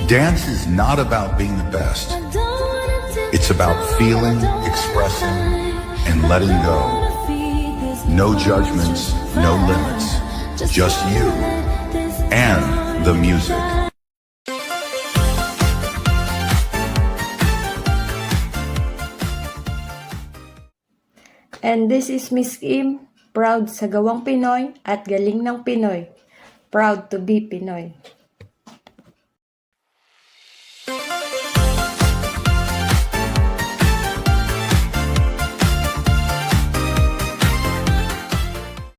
Dance is not about being the best. It's about feeling, expressing, and letting go. No judgments, no limits. Just you and the music. And this is Miss Kim, proud sa gawang Pinoy at galing ng Pinoy. Proud to be Pinoy.